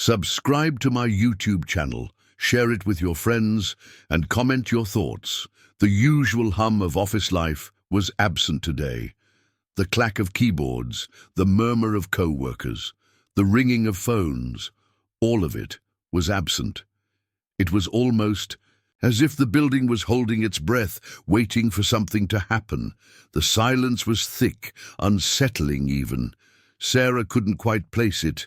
Subscribe to my YouTube channel, share it with your friends, and comment your thoughts. The usual hum of office life was absent today. The clack of keyboards, the murmur of co-workers, the ringing of phones, all of it was absent. It was almost as if the building was holding its breath, waiting for something to happen. The silence was thick, unsettling even. Sarah couldn't quite place it,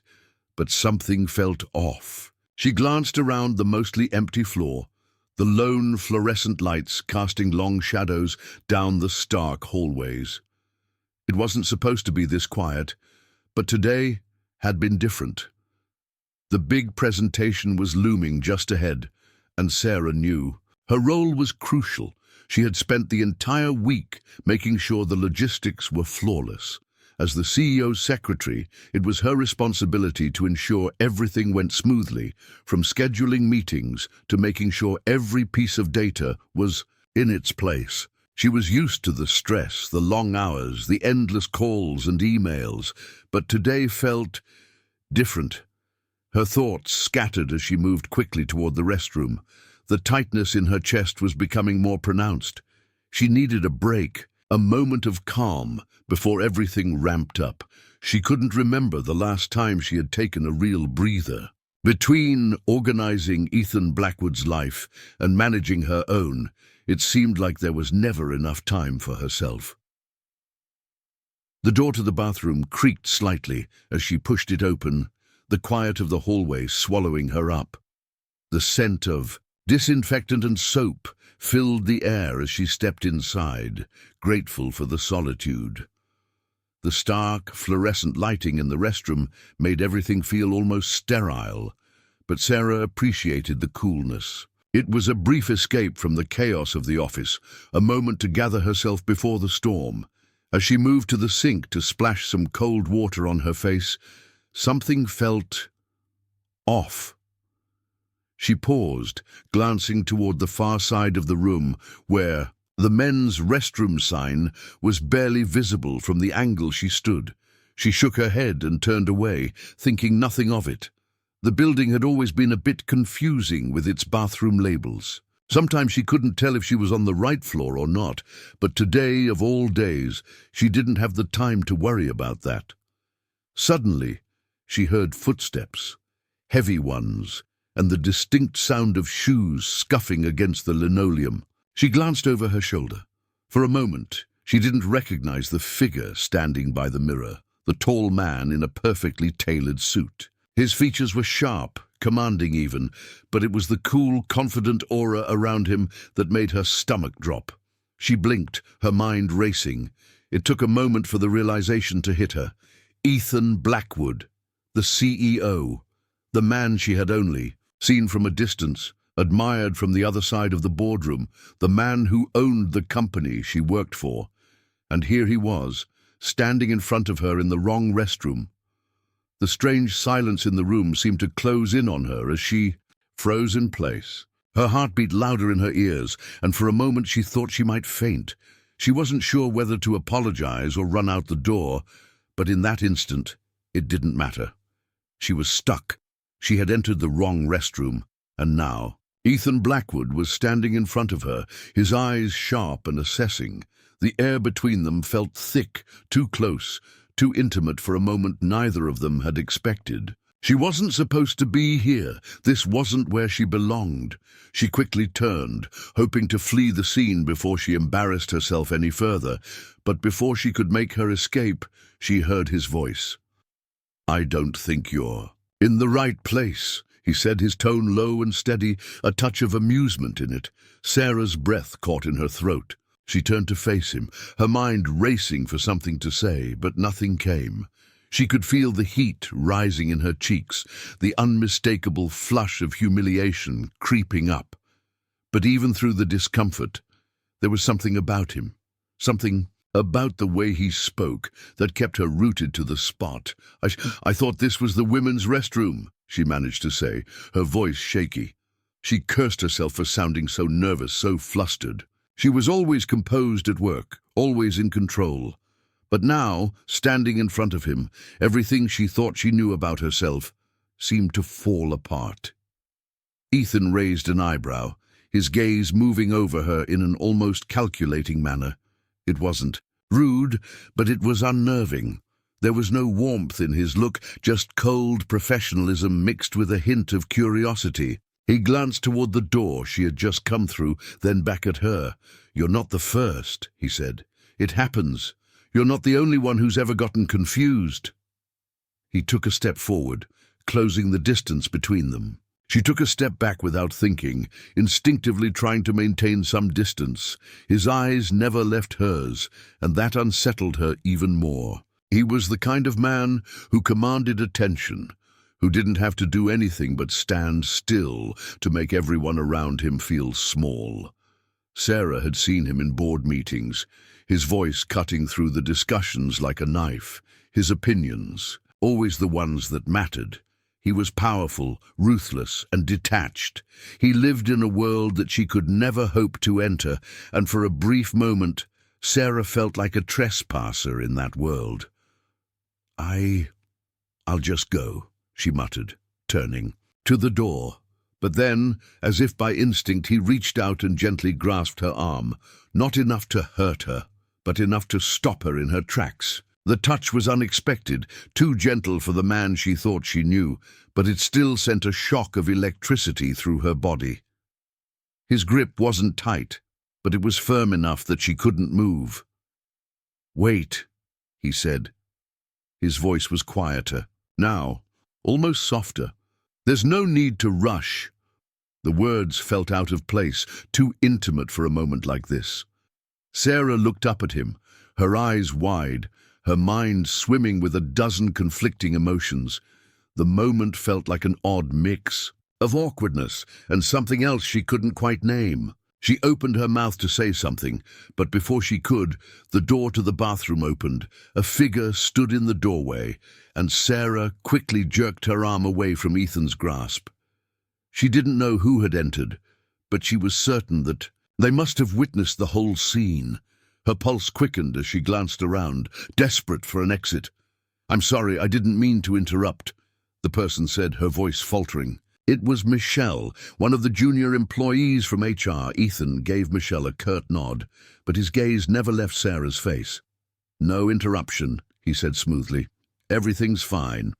but something felt off. She glanced around the mostly empty floor, the lone fluorescent lights casting long shadows down the stark hallways. It wasn't supposed to be this quiet, but today had been different. The big presentation was looming just ahead, and Sarah knew. Her role was crucial. She had spent the entire week making sure the logistics were flawless. As the CEO's secretary, it was her responsibility to ensure everything went smoothly, from scheduling meetings to making sure every piece of data was in its place. She was used to the stress, the long hours, the endless calls and emails, but today felt different. Her thoughts scattered as she moved quickly toward the restroom. The tightness in her chest was becoming more pronounced. She needed a break, a moment of calm before everything ramped up. She couldn't remember the last time she had taken a real breather. Between organizing Ethan Blackwood's life and managing her own, it seemed like there was never enough time for herself. The door to the bathroom creaked slightly as she pushed it open, the quiet of the hallway swallowing her up. The scent of disinfectant and soap filled the air as she stepped inside, grateful for the solitude. The stark, fluorescent lighting in the restroom made everything feel almost sterile, but Sarah appreciated the coolness. It was a brief escape from the chaos of the office, a moment to gather herself before the storm. As she moved to the sink to splash some cold water on her face, something felt off. She paused, glancing toward the far side of the room, where the men's restroom sign was barely visible from the angle she stood. She shook her head and turned away, thinking nothing of it. The building had always been a bit confusing with its bathroom labels. Sometimes she couldn't tell if she was on the right floor or not, but today, of all days, she didn't have the time to worry about that. Suddenly, she heard footsteps, heavy ones, and the distinct sound of shoes scuffing against the linoleum. She glanced over her shoulder. For a moment, she didn't recognize the figure standing by the mirror, the tall man in a perfectly tailored suit. His features were sharp, commanding even, but it was the cool, confident aura around him that made her stomach drop. She blinked, her mind racing. It took a moment for the realization to hit her. Ethan Blackwood, the CEO, the man she had only seen from a distance, admired from the other side of the boardroom, the man who owned the company she worked for. And here he was, standing in front of her in the wrong restroom. The strange silence in the room seemed to close in on her as she froze in place. Her heart beat louder in her ears, and for a moment she thought she might faint. She wasn't sure whether to apologize or run out the door, but in that instant, it didn't matter. She was stuck. She had entered the wrong restroom, and now Ethan Blackwood was standing in front of her, his eyes sharp and assessing. The air between them felt thick, too close, too intimate for a moment neither of them had expected. She wasn't supposed to be here. This wasn't where she belonged. She quickly turned, hoping to flee the scene before she embarrassed herself any further. But before she could make her escape, she heard his voice. "I don't think you're in the right place," he said, his tone low and steady, a touch of amusement in it. Sarah's breath caught in her throat. She turned to face him, her mind racing for something to say, but nothing came. She could feel the heat rising in her cheeks, the unmistakable flush of humiliation creeping up. But even through the discomfort, there was something about him, something about the way he spoke that kept her rooted to the spot. I thought this was the women's restroom," she managed to say, her voice shaky. She cursed herself for sounding so nervous, so flustered. She was always composed at work, always in control. But now, standing in front of him, everything she thought she knew about herself seemed to fall apart. Ethan raised an eyebrow, his gaze moving over her in an almost calculating manner. It wasn't rude, but it was unnerving. There was no warmth in his look, just cold professionalism mixed with a hint of curiosity. He glanced toward the door she had just come through, then back at her. "You're not the first," he said. "It happens. You're not the only one who's ever gotten confused." He took a step forward, closing the distance between them. She took a step back without thinking, instinctively trying to maintain some distance. His eyes never left hers, and that unsettled her even more. He was the kind of man who commanded attention, who didn't have to do anything but stand still to make everyone around him feel small. Sarah had seen him in board meetings, his voice cutting through the discussions like a knife, his opinions, always the ones that mattered. He was powerful, ruthless, and detached. He lived in a world that she could never hope to enter, and for a brief moment, Sarah felt like a trespasser in that world. I'll just go," she muttered, turning to the door. But then, as if by instinct, he reached out and gently grasped her arm, not enough to hurt her, but enough to stop her in her tracks. The touch was unexpected, too gentle for the man she thought she knew, but it still sent a shock of electricity through her body. His grip wasn't tight, but it was firm enough that she couldn't move. "Wait," he said. His voice was quieter, now, almost softer. "There's no need to rush." The words felt out of place, too intimate for a moment like this. Sarah looked up at him, her eyes wide, her mind swimming with a dozen conflicting emotions. The moment felt like an odd mix of awkwardness and something else she couldn't quite name. She opened her mouth to say something, but before she could, the door to the bathroom opened. A figure stood in the doorway, and Sarah quickly jerked her arm away from Ethan's grasp. She didn't know who had entered, but she was certain that they must have witnessed the whole scene. Her pulse quickened as she glanced around, desperate for an exit. "I'm sorry, I didn't mean to interrupt," the person said, her voice faltering. It was Michelle, one of the junior employees from HR. Ethan gave Michelle a curt nod, but his gaze never left Sarah's face. "No interruption," he said smoothly. "Everything's fine."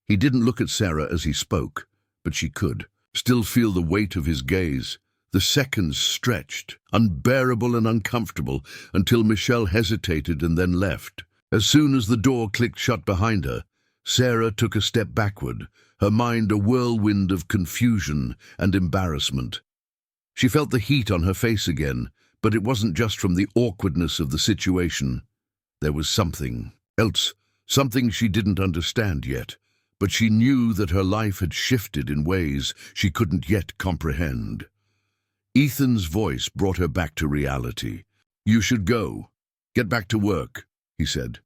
He didn't look at Sarah as he spoke, but she could still feel the weight of his gaze. The seconds stretched, unbearable and uncomfortable, until Michelle hesitated and then left. As soon as the door clicked shut behind her, Sarah took a step backward, her mind a whirlwind of confusion and embarrassment. She felt the heat on her face again, but it wasn't just from the awkwardness of the situation. There was something else, something she didn't understand yet, but she knew that her life had shifted in ways she couldn't yet comprehend. Ethan's voice brought her back to reality. "You should go. Get back to work," he said.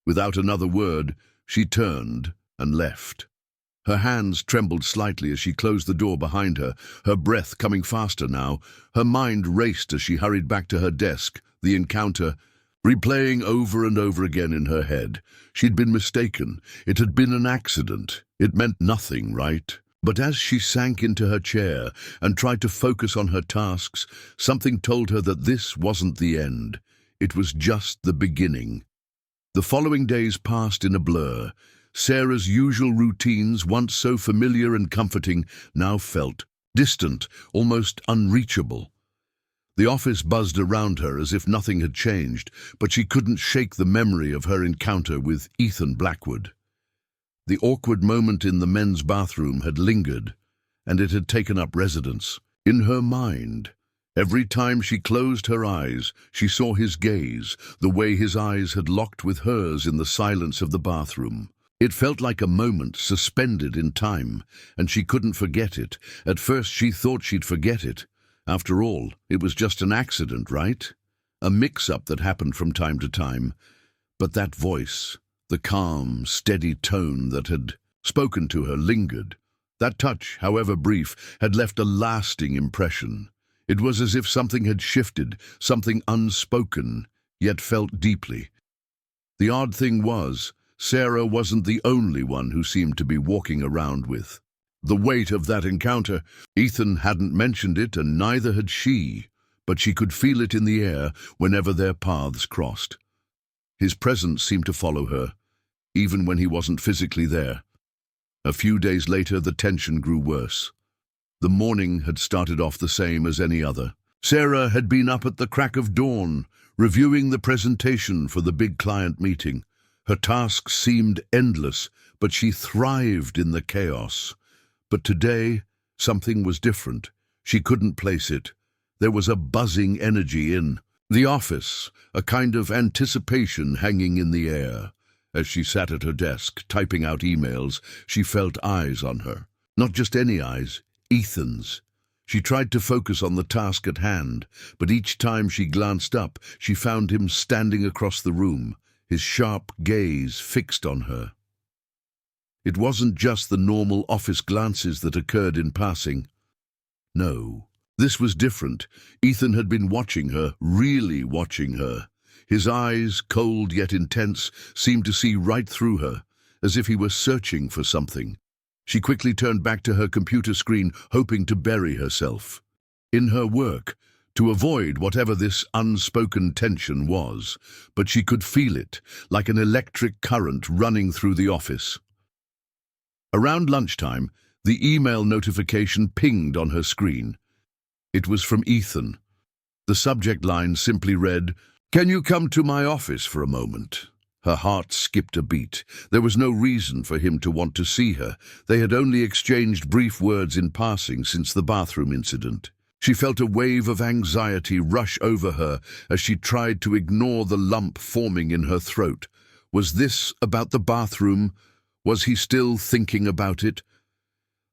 Without another word, she turned and left. Her hands trembled slightly as she closed the door behind her, her breath coming faster now. Her mind raced as she hurried back to her desk, the encounter replaying over and over again in her head. She'd been mistaken. It had been an accident. It meant nothing, right? But as she sank into her chair and tried to focus on her tasks, something told her that this wasn't the end. It was just the beginning. The following days passed in a blur. Sarah's usual routines, once so familiar and comforting, now felt distant, almost unreachable. The office buzzed around her as if nothing had changed, but she couldn't shake the memory of her encounter with Ethan Blackwood. The awkward moment in the men's bathroom had lingered, and it had taken up residence in her mind. Every time she closed her eyes, she saw his gaze, the way his eyes had locked with hers in the silence of the bathroom. It felt like a moment suspended in time, and she couldn't forget it. At first she thought she'd forget it. After all, it was just an accident, right? A mix-up that happened from time to time. But that voice, the calm, steady tone that had spoken to her, lingered. That touch, however brief, had left a lasting impression. It was as if something had shifted, something unspoken, yet felt deeply. The odd thing was, Sarah wasn't the only one who seemed to be walking around with the weight of that encounter. Ethan hadn't mentioned it, and neither had she, but she could feel it in the air whenever their paths crossed. His presence seemed to follow her, even when he wasn't physically there. A few days later, the tension grew worse. The morning had started off the same as any other. Sarah had been up at the crack of dawn, reviewing the presentation for the big client meeting. Her tasks seemed endless, but she thrived in the chaos. But today, something was different. She couldn't place it. There was a buzzing energy in the office, a kind of anticipation hanging in the air. As she sat at her desk, typing out emails, she felt eyes on her. Not just any eyes, Ethan's. She tried to focus on the task at hand, but each time she glanced up, she found him standing across the room, his sharp gaze fixed on her. It wasn't just the normal office glances that occurred in passing. No, this was different. Ethan had been watching her, really watching her. His eyes, cold yet intense, seemed to see right through her, as if he were searching for something. She quickly turned back to her computer screen, hoping to bury herself in her work, to avoid whatever this unspoken tension was, but she could feel it, like an electric current running through the office. Around lunchtime, the email notification pinged on her screen. It was from Ethan. The subject line simply read, "Can you come to my office for a moment?" Her heart skipped a beat. There was no reason for him to want to see her. They had only exchanged brief words in passing since the bathroom incident. She felt a wave of anxiety rush over her as she tried to ignore the lump forming in her throat. Was this about the bathroom? Was he still thinking about it?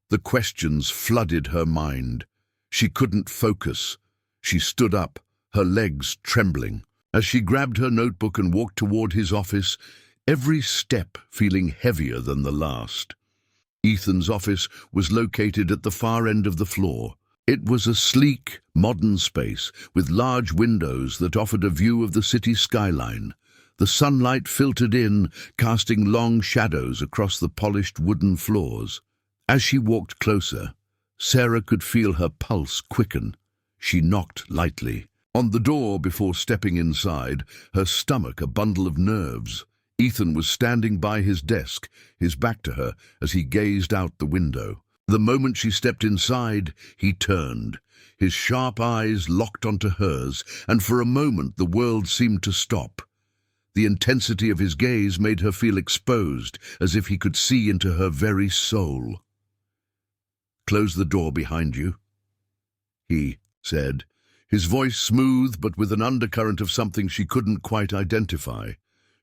The questions flooded her mind. She couldn't focus. She stood up, her legs trembling. As she grabbed her notebook and walked toward his office, every step feeling heavier than the last. Ethan's office was located at the far end of the floor. It was a sleek, modern space with large windows that offered a view of the city skyline. The sunlight filtered in, casting long shadows across the polished wooden floors. As she walked closer, Sarah could feel her pulse quicken. She knocked lightly on the door before stepping inside, her stomach a bundle of nerves. Ethan was standing by his desk, his back to her, as he gazed out the window. The moment she stepped inside, he turned. His sharp eyes locked onto hers, and for a moment the world seemed to stop. The intensity of his gaze made her feel exposed, as if he could see into her very soul. "Close the door behind you," he said, his voice smooth but with an undercurrent of something she couldn't quite identify.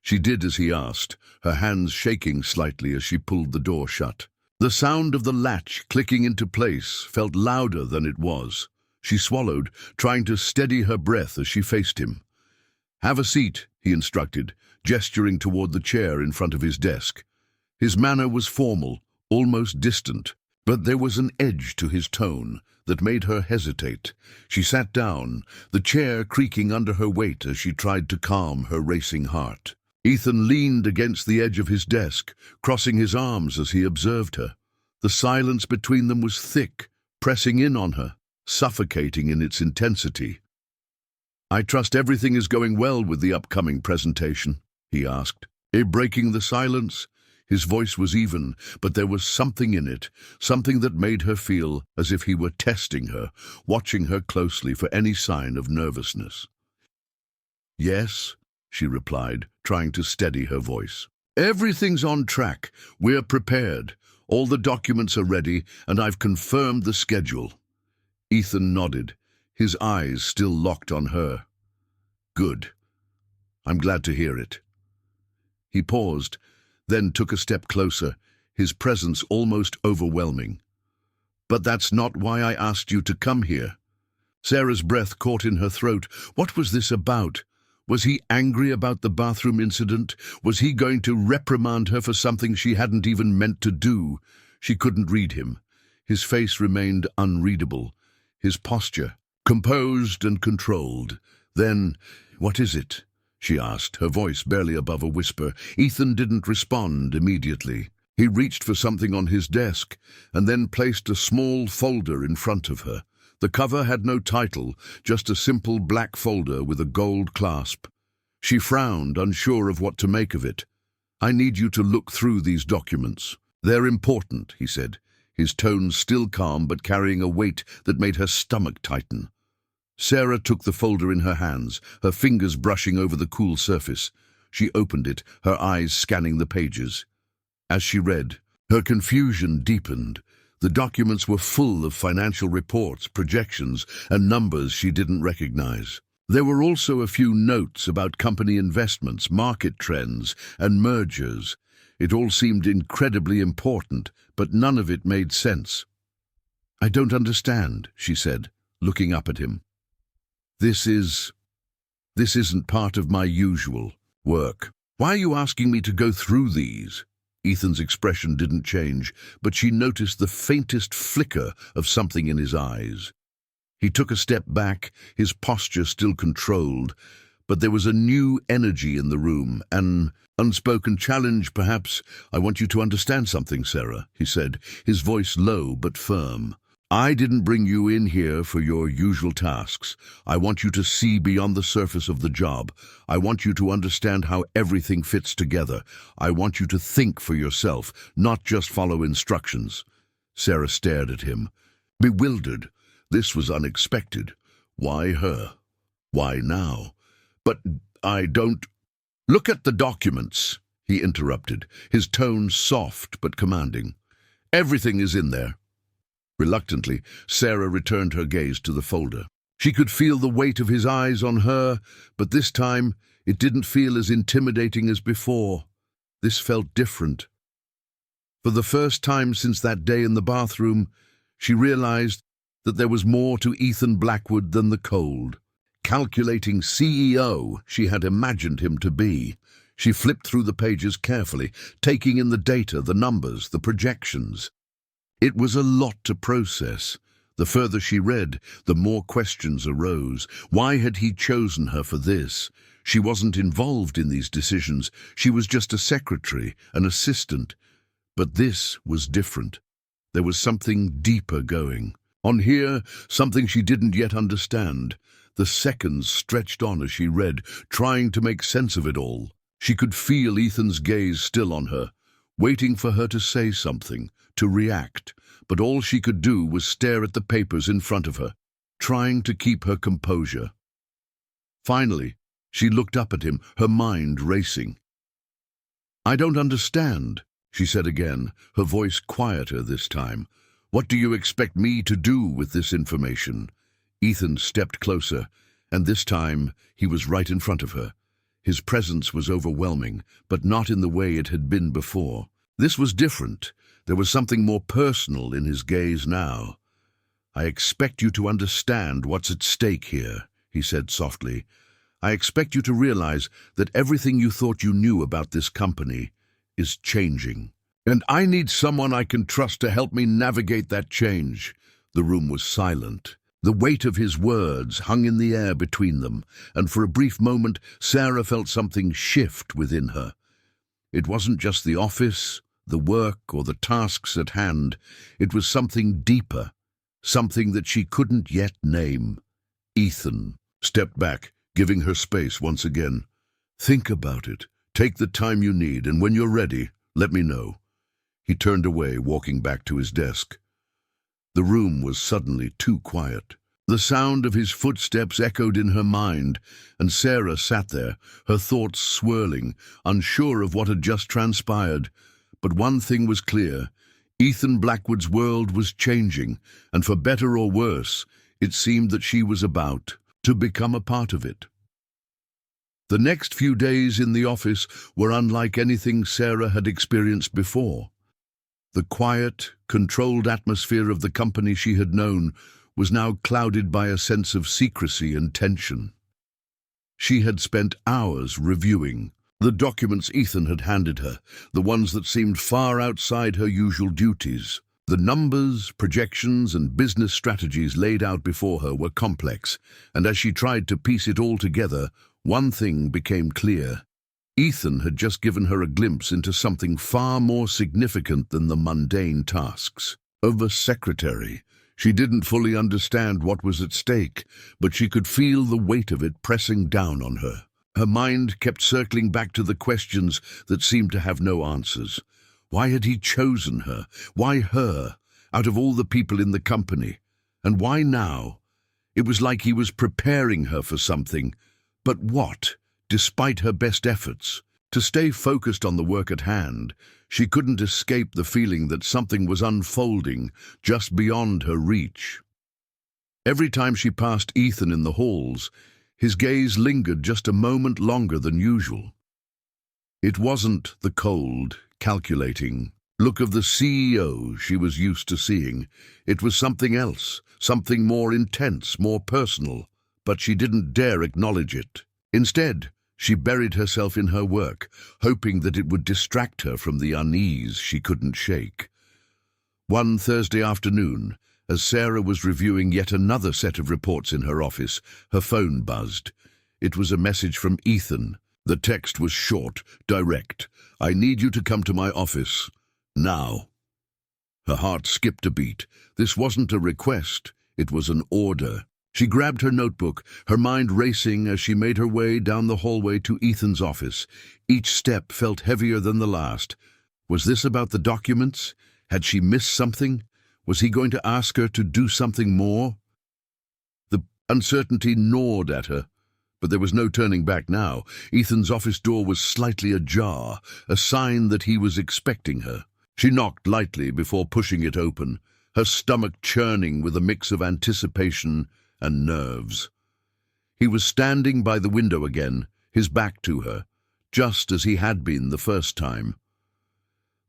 She did as he asked, her hands shaking slightly as she pulled the door shut. The sound of the latch clicking into place felt louder than it was. She swallowed, trying to steady her breath as she faced him. "Have a seat," he instructed, gesturing toward the chair in front of his desk. His manner was formal, almost distant, but there was an edge to his tone that made her hesitate. She sat down, the chair creaking under her weight as she tried to calm her racing heart. Ethan leaned against the edge of his desk, crossing his arms as he observed her. The silence between them was thick, pressing in on her, suffocating in its intensity. "I trust everything is going well with the upcoming presentation?" he asked. Breaking the silence, his voice was even, but there was something in it, something that made her feel as if he were testing her, watching her closely for any sign of nervousness. "Yes," she replied, trying to steady her voice. "Everything's on track. We're prepared. All the documents are ready, and I've confirmed the schedule." Ethan nodded, his eyes still locked on her. "Good. I'm glad to hear it." He paused, then took a step closer, his presence almost overwhelming. "But that's not why I asked you to come here." Sarah's breath caught in her throat. What was this about? Was he angry about the bathroom incident? Was he going to reprimand her for something she hadn't even meant to do? She couldn't read him. His face remained unreadable, his posture composed and controlled. Then, "What is it?" she asked, her voice barely above a whisper. Ethan didn't respond immediately. He reached for something on his desk and then placed a small folder in front of her. The cover had no title, just a simple black folder with a gold clasp. She frowned, unsure of what to make of it. "I need you to look through these documents. They're important," he said, his tone still calm but carrying a weight that made her stomach tighten. Sarah took the folder in her hands, her fingers brushing over the cool surface. She opened it, her eyes scanning the pages. As she read, her confusion deepened. The documents were full of financial reports, projections, and numbers she didn't recognize. There were also a few notes about company investments, market trends, and mergers. It all seemed incredibly important, but none of it made sense. "I don't understand," she said, looking up at him. This isn't part of my usual work. Why are you asking me to go through these?" Ethan's expression didn't change, but she noticed the faintest flicker of something in his eyes. He took a step back, his posture still controlled, but there was a new energy in the room, an unspoken challenge, perhaps. "I want you to understand something, Sarah," he said, his voice low but firm. "I didn't bring you in here for your usual tasks. I want you to see beyond the surface of the job. I want you to understand how everything fits together. I want you to think for yourself, not just follow instructions." Sarah stared at him, bewildered. This was unexpected. Why her? Why now? "But I don't—" "Look at the documents," he interrupted, his tone soft but commanding. "Everything is in there." Reluctantly, Sarah returned her gaze to the folder. She could feel the weight of his eyes on her, but this time it didn't feel as intimidating as before. This felt different. For the first time since that day in the bathroom, she realized that there was more to Ethan Blackwood than the cold, calculating CEO she had imagined him to be. She flipped through the pages carefully, taking in the data, the numbers, the projections. It was a lot to process. The further she read, the more questions arose. Why had he chosen her for this? She wasn't involved in these decisions. She was just a secretary, an assistant. But this was different. There was something deeper going. On here, something she didn't yet understand. The seconds stretched on as she read, trying to make sense of it all. She could feel Ethan's gaze still on her, waiting for her to say something, to react, but all she could do was stare at the papers in front of her, trying to keep her composure. Finally, she looked up at him, her mind racing. "I don't understand," she said again, her voice quieter this time. "What do you expect me to do with this information?" Ethan stepped closer, and this time he was right in front of her. His presence was overwhelming, but not in the way it had been before. This was different. There was something more personal in his gaze now. "I expect you to understand what's at stake here," he said softly. "I expect you to realize that everything you thought you knew about this company is changing. And I need someone I can trust to help me navigate that change." The room was silent. The weight of his words hung in the air between them, and for a brief moment Sarah felt something shift within her. It wasn't just the office, the work, or the tasks at hand. It was something deeper, something that she couldn't yet name. Ethan stepped back, giving her space once again. "Think about it. Take the time you need, and when you're ready, let me know." He turned away, walking back to his desk. The room was suddenly too quiet. The sound of his footsteps echoed in her mind, and Sarah sat there, her thoughts swirling, unsure of what had just transpired. But one thing was clear. Ethan Blackwood's world was changing, and for better or worse, it seemed that she was about to become a part of it. The next few days in the office were unlike anything Sarah had experienced before. The quiet, controlled atmosphere of the company she had known was now clouded by a sense of secrecy and tension. She had spent hours reviewing the documents Ethan had handed her, the ones that seemed far outside her usual duties. The numbers, projections, and business strategies laid out before her were complex, and as she tried to piece it all together, One thing became clear. Ethan had just given her a glimpse into something far more significant than the mundane tasks of a secretary. She didn't fully understand what was at stake, but she could feel the weight of it pressing down on her. Her mind kept circling back to the questions that seemed to have no answers. Why had he chosen her? Why her, out of all the people in the company? And why now? It was like he was preparing her for something. But what, despite her best efforts? To stay focused on the work at hand, she couldn't escape the feeling that something was unfolding just beyond her reach. Every time she passed Ethan in the halls, his gaze lingered just a moment longer than usual. It wasn't the cold, calculating look of the CEO she was used to seeing. It was something else, something more intense, more personal, but she didn't dare acknowledge it. Instead, she buried herself in her work, hoping that it would distract her from the unease she couldn't shake. One Thursday afternoon, as Sarah was reviewing yet another set of reports in her office, her phone buzzed. It was a message from Ethan. The text was short, direct. "I need you to come to my office. Now." Her heart skipped a beat. This wasn't a request, it was an order. She grabbed her notebook, her mind racing as she made her way down the hallway to Ethan's office. Each step felt heavier than the last. Was this about the documents? Had she missed something? Was he going to ask her to do something more? The uncertainty gnawed at her, but there was no turning back now. Ethan's office door was slightly ajar, a sign that he was expecting her. She knocked lightly before pushing it open, her stomach churning with a mix of anticipation and nerves. He was standing by the window again, his back to her, just as he had been the first time.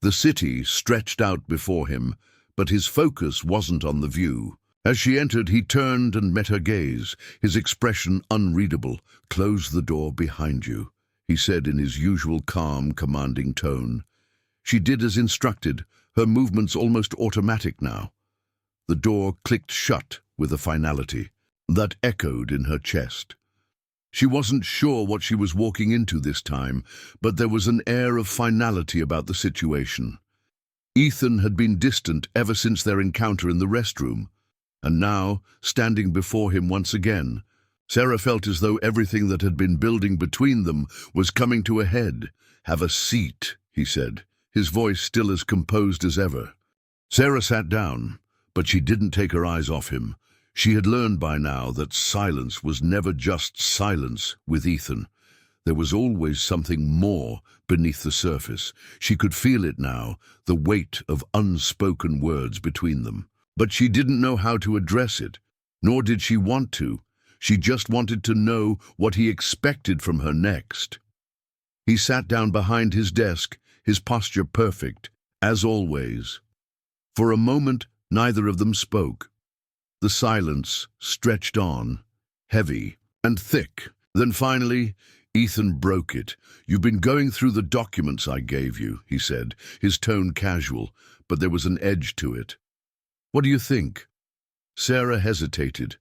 The city stretched out before him, but his focus wasn't on the view. As she entered, he turned and met her gaze, his expression unreadable. "Close the door behind you," he said in his usual calm, commanding tone. She did as instructed, her movements almost automatic now. The door clicked shut with a finality that echoed in her chest. She wasn't sure what she was walking into this time, but there was an air of finality about the situation. Ethan had been distant ever since their encounter in the restroom, and now, standing before him once again, Sarah felt as though everything that had been building between them was coming to a head. "Have a seat," he said, his voice still as composed as ever. Sarah sat down, but she didn't take her eyes off him. She had learned by now that silence was never just silence with Ethan. There was always something more beneath the surface. She could feel it now, the weight of unspoken words between them. But she didn't know how to address it, nor did she want to. She just wanted to know what he expected from her next. He sat down behind his desk, his posture perfect, as always. For a moment, neither of them spoke. The silence stretched on, heavy and thick. Then finally, Ethan broke it. "You've been going through the documents I gave you," he said, his tone casual, but there was an edge to it. "What do you think?" Sarah hesitated.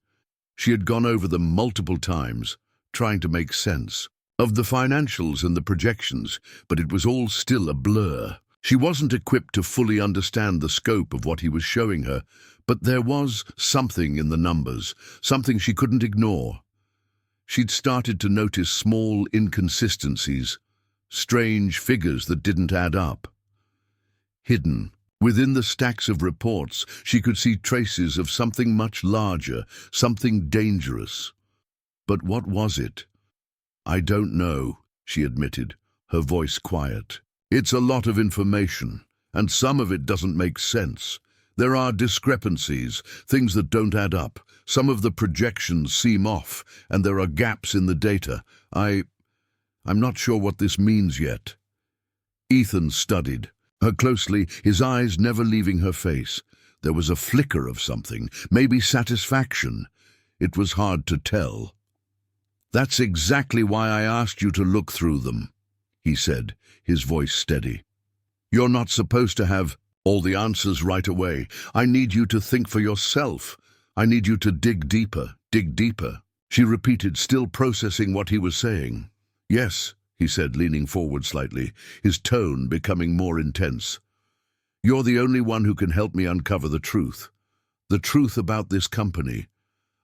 She had gone over them multiple times, trying to make sense of the financials and the projections, but it was all still a blur. She wasn't equipped to fully understand the scope of what he was showing her, but there was something in the numbers, something she couldn't ignore. She'd started to notice small inconsistencies, strange figures that didn't add up. Hidden within the stacks of reports, she could see traces of something much larger, something dangerous. But what was it? "I don't know," she admitted, her voice quiet. "It's a lot of information, and some of it doesn't make sense. There are discrepancies, things that don't add up. Some of the projections seem off, and there are gaps in the data. I'm not sure what this means yet." Ethan studied her closely, his eyes never leaving her face. There was a flicker of something, maybe satisfaction. It was hard to tell. "That's exactly why I asked you to look through them," he said, his voice steady. "You're not supposed to have all the answers right away. I need you to think for yourself. I need you to dig deeper, dig deeper." She repeated, still processing what he was saying. Yes, he said, leaning forward slightly, his tone becoming more intense. You're the only one who can help me uncover the truth. The truth about this company,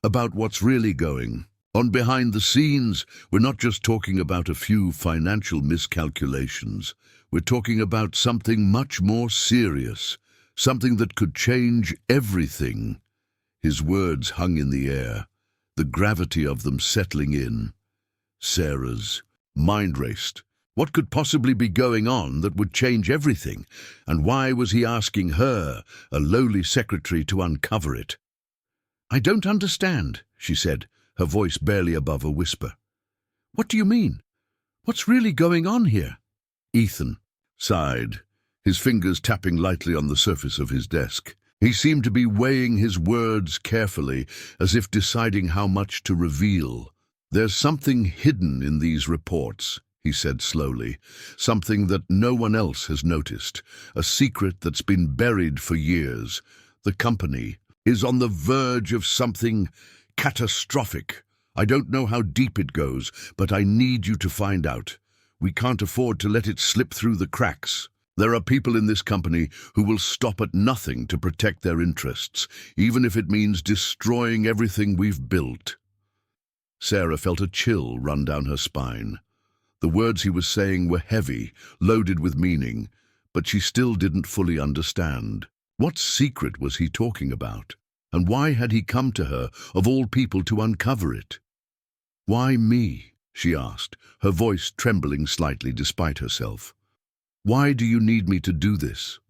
about what's really going on behind the scenes. We're not just talking about a few financial miscalculations. We're talking about something much more serious, something that could change everything. His words hung in the air, the gravity of them settling in. Sarah's mind raced. What could possibly be going on that would change everything? And why was he asking her, a lowly secretary, to uncover it? I don't understand, she said, her voice barely above a whisper. What do you mean? What's really going on here? Ethan sighed, his fingers tapping lightly on the surface of his desk. He seemed to be weighing his words carefully, as if deciding how much to reveal. There's something hidden in these reports, he said slowly, something that no one else has noticed, a secret that's been buried for years. The company is on the verge of something catastrophic. I don't know how deep it goes, but I need you to find out. We can't afford to let it slip through the cracks. There are people in this company who will stop at nothing to protect their interests, even if it means destroying everything we've built. Sarah felt a chill run down her spine. The words he was saying were heavy, loaded with meaning, but she still didn't fully understand. What secret was he talking about? And why had he come to her, of all people, to uncover it? Why me? She asked, her voice trembling slightly despite herself. Why do you need me to do this?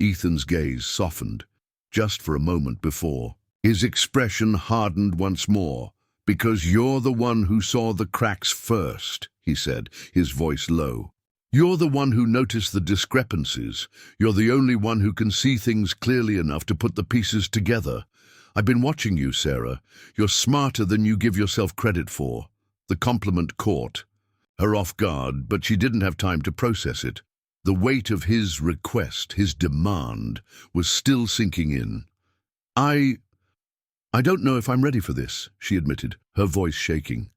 Ethan's gaze softened, just for a moment before. His expression hardened once more. Because you're the one who saw the cracks first, he said, his voice low. You're the one who noticed the discrepancies. You're the only one who can see things clearly enough to put the pieces together. I've been watching you, Sarah. You're smarter than you give yourself credit for. The compliment caught her off guard, but she didn't have time to process it. The weight of his request, his demand, was still sinking in. I don't know if I'm ready for this, she admitted, her voice shaking.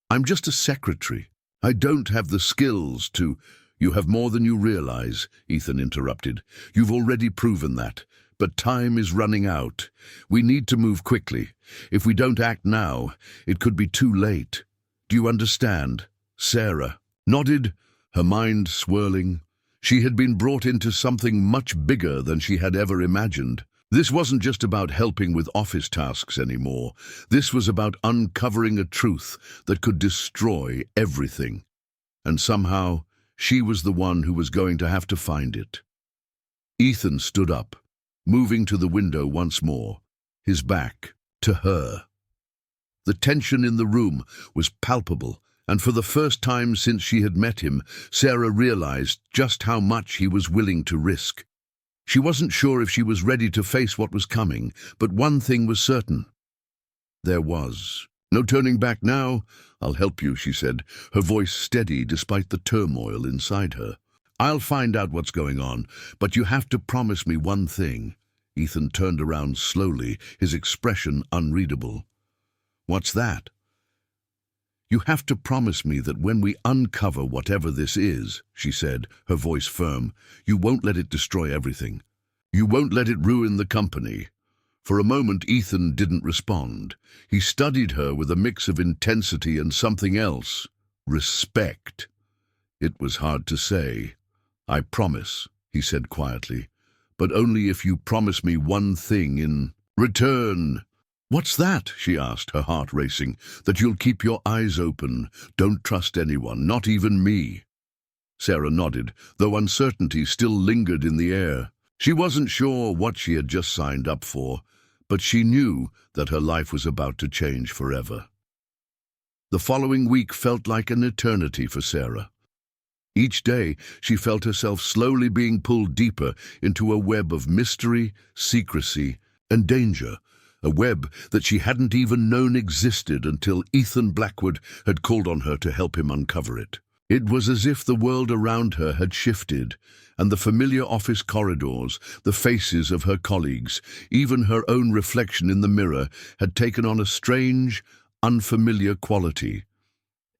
I'm just a secretary. I don't have the skills to— You have more than you realize, Ethan interrupted. You've already proven that. But time is running out. We need to move quickly. If we don't act now, it could be too late. Do you understand? Sarah nodded, her mind swirling. She had been brought into something much bigger than she had ever imagined. This wasn't just about helping with office tasks anymore. This was about uncovering a truth that could destroy everything. And somehow, she was the one who was going to have to find it. Ethan stood up, moving to the window once more, his back to her. The tension in the room was palpable, and for the first time since she had met him, Sarah realized just how much he was willing to risk. She wasn't sure if she was ready to face what was coming, but one thing was certain. There was no turning back now. I'll help you, she said, her voice steady despite the turmoil inside her. I'll find out what's going on, but you have to promise me one thing. Ethan turned around slowly, his expression unreadable. What's that? You have to promise me that when we uncover whatever this is, she said, her voice firm, you won't let it destroy everything. You won't let it ruin the company. For a moment, Ethan didn't respond. He studied her with a mix of intensity and something else. Respect. It was hard to say. I promise, he said quietly, but only if you promise me one thing in return. What's that? She asked, her heart racing. That you'll keep your eyes open. Don't trust anyone, not even me. Sarah nodded, though uncertainty still lingered in the air. She wasn't sure what she had just signed up for, but she knew that her life was about to change forever. The following week felt like an eternity for Sarah. Each day, she felt herself slowly being pulled deeper into a web of mystery, secrecy, and danger. A web that she hadn't even known existed until Ethan Blackwood had called on her to help him uncover it. It was as if the world around her had shifted, and the familiar office corridors, the faces of her colleagues, even her own reflection in the mirror, had taken on a strange, unfamiliar quality.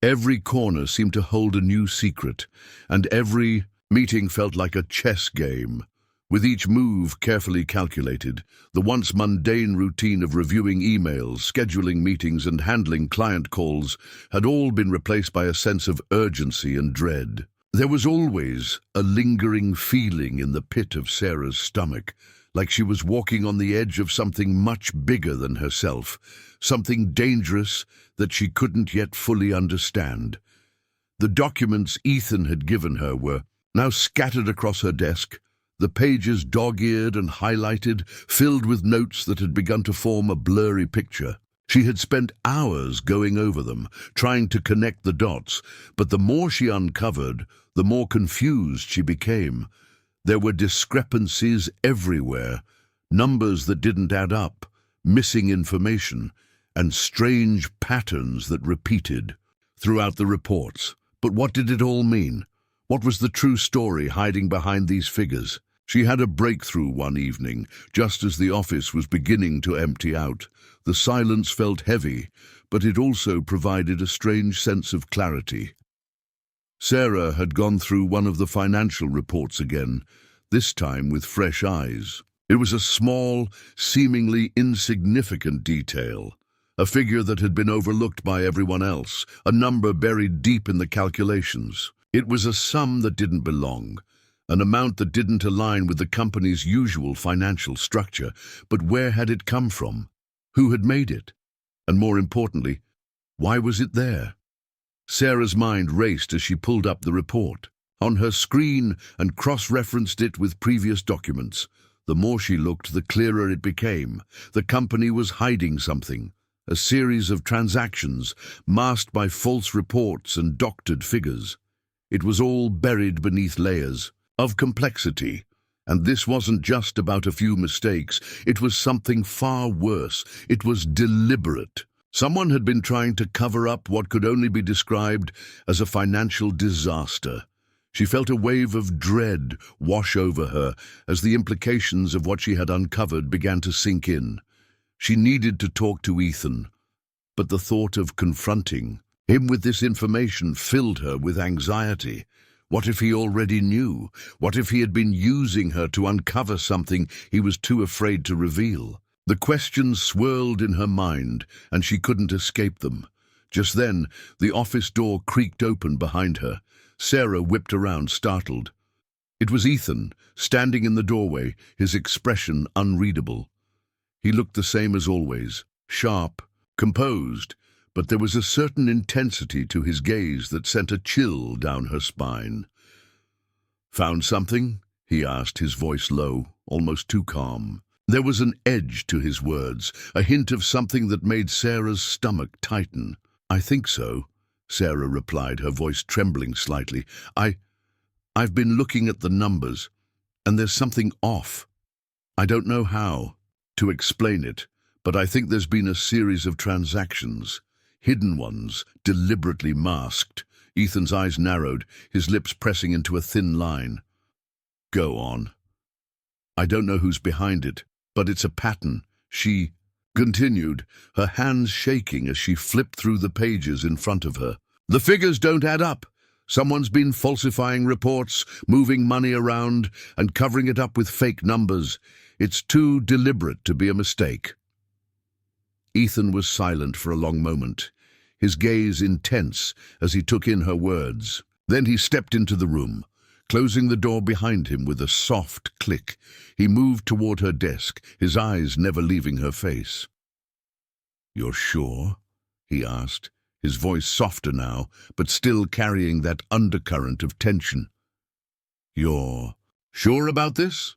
Every corner seemed to hold a new secret, and every meeting felt like a chess game. With each move carefully calculated, the once mundane routine of reviewing emails, scheduling meetings, and handling client calls had all been replaced by a sense of urgency and dread. There was always a lingering feeling in the pit of Sarah's stomach, like she was walking on the edge of something much bigger than herself, something dangerous that she couldn't yet fully understand. The documents Ethan had given her were now scattered across her desk, the pages dog-eared and highlighted, filled with notes that had begun to form a blurry picture. She had spent hours going over them, trying to connect the dots, but the more she uncovered, the more confused she became. There were discrepancies everywhere, numbers that didn't add up, missing information, and strange patterns that repeated throughout the reports. But what did it all mean? What was the true story hiding behind these figures? She had a breakthrough one evening, just as the office was beginning to empty out. The silence felt heavy, but it also provided a strange sense of clarity. Sarah had gone through one of the financial reports again, this time with fresh eyes. It was a small, seemingly insignificant detail, a figure that had been overlooked by everyone else, a number buried deep in the calculations. It was a sum that didn't belong, an amount that didn't align with the company's usual financial structure. But where had it come from? Who had made it? And more importantly, why was it there? Sarah's mind raced as she pulled up the report on her screen and cross-referenced it with previous documents. The more she looked, the clearer it became. The company was hiding something, a series of transactions masked by false reports and doctored figures. It was all buried beneath layers of complexity. And this wasn't just about a few mistakes. It was something far worse. It was deliberate. Someone had been trying to cover up what could only be described as a financial disaster. She felt a wave of dread wash over her as the implications of what she had uncovered began to sink in. She needed to talk to Ethan, but the thought of confronting him with this information filled her with anxiety. What if he already knew? What if he had been using her to uncover something he was too afraid to reveal? The questions swirled in her mind, and she couldn't escape them. Just then, the office door creaked open behind her. Sarah whipped around, startled. It was Ethan, standing in the doorway, his expression unreadable. He looked the same as always, sharp, composed, but there was a certain intensity to his gaze that sent a chill down her spine. "Found something?" he asked, his voice low, almost too calm. There was an edge to his words, a hint of something that made Sarah's stomach tighten. "I think so," Sarah replied, her voice trembling slightly. I've been looking at the numbers, and there's something off. I don't know how to explain it, but I think there's been a series of transactions. Hidden ones, deliberately masked." Ethan's eyes narrowed, his lips pressing into a thin line. "Go on." "I don't know who's behind it, but it's a pattern," she continued, her hands shaking as she flipped through the pages in front of her. "The figures don't add up. Someone's been falsifying reports, moving money around, and covering it up with fake numbers. It's too deliberate to be a mistake." Ethan was silent for a long moment, his gaze intense as he took in her words. Then he stepped into the room, closing the door behind him with a soft click. He moved toward her desk, his eyes never leaving her face. "You're sure?" he asked, his voice softer now, but still carrying that undercurrent of tension. "You're sure about this?"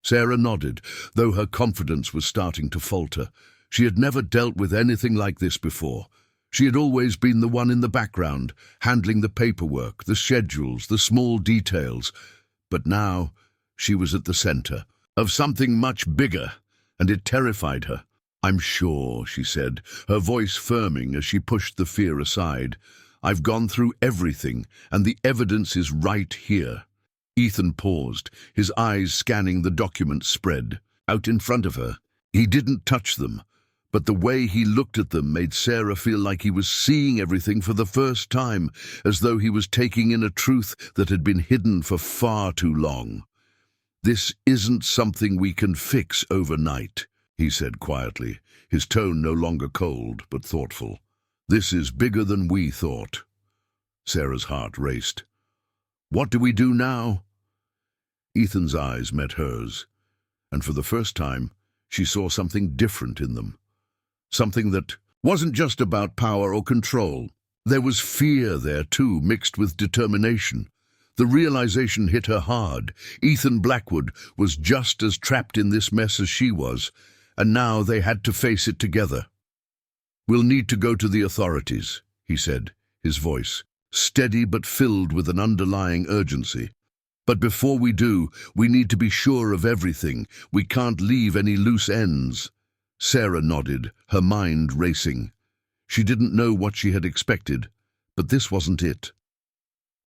Sarah nodded, though her confidence was starting to falter. She had never dealt with anything like this before. She had always been the one in the background, handling the paperwork, the schedules, the small details. But now she was at the center of something much bigger, and it terrified her. "I'm sure," she said, her voice firming as she pushed the fear aside. "I've gone through everything, and the evidence is right here." Ethan paused, his eyes scanning the documents spread out in front of her. He didn't touch them, But the way he looked at them made Sarah feel like he was seeing everything for the first time, as though he was taking in a truth that had been hidden for far too long. "This isn't something we can fix overnight," he said quietly, his tone no longer cold but thoughtful. "This is bigger than we thought." Sarah's heart raced. "What do we do now?" Ethan's eyes met hers, and for the first time, she saw something different in them. Something that wasn't just about power or control. There was fear there too, mixed with determination. The realization hit her hard. Ethan Blackwood was just as trapped in this mess as she was, and now they had to face it together. "We'll need to go to the authorities," he said, his voice steady but filled with an underlying urgency. "But before we do, we need to be sure of everything. We can't leave any loose ends." Sarah nodded, her mind racing. She didn't know what she had expected, but this wasn't it.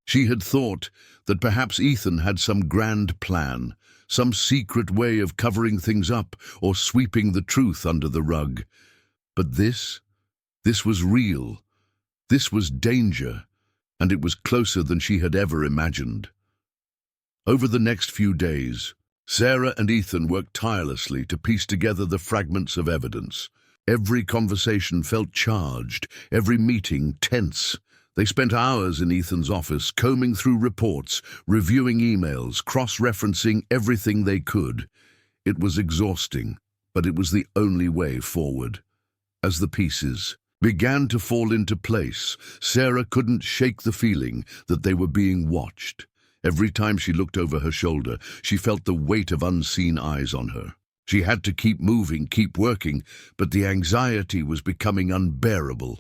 She had thought that perhaps Ethan had some grand plan, some secret way of covering things up or sweeping the truth under the rug. But this was real. This was danger, and it was closer than she had ever imagined. Over the next few days, Sarah and Ethan worked tirelessly to piece together the fragments of evidence. Every conversation felt charged, every meeting tense. They spent hours in Ethan's office, combing through reports, reviewing emails, cross-referencing everything they could. It was exhausting, but it was the only way forward. As the pieces began to fall into place, Sarah couldn't shake the feeling that they were being watched. Every time she looked over her shoulder, she felt the weight of unseen eyes on her. She had to keep moving, keep working, but the anxiety was becoming unbearable.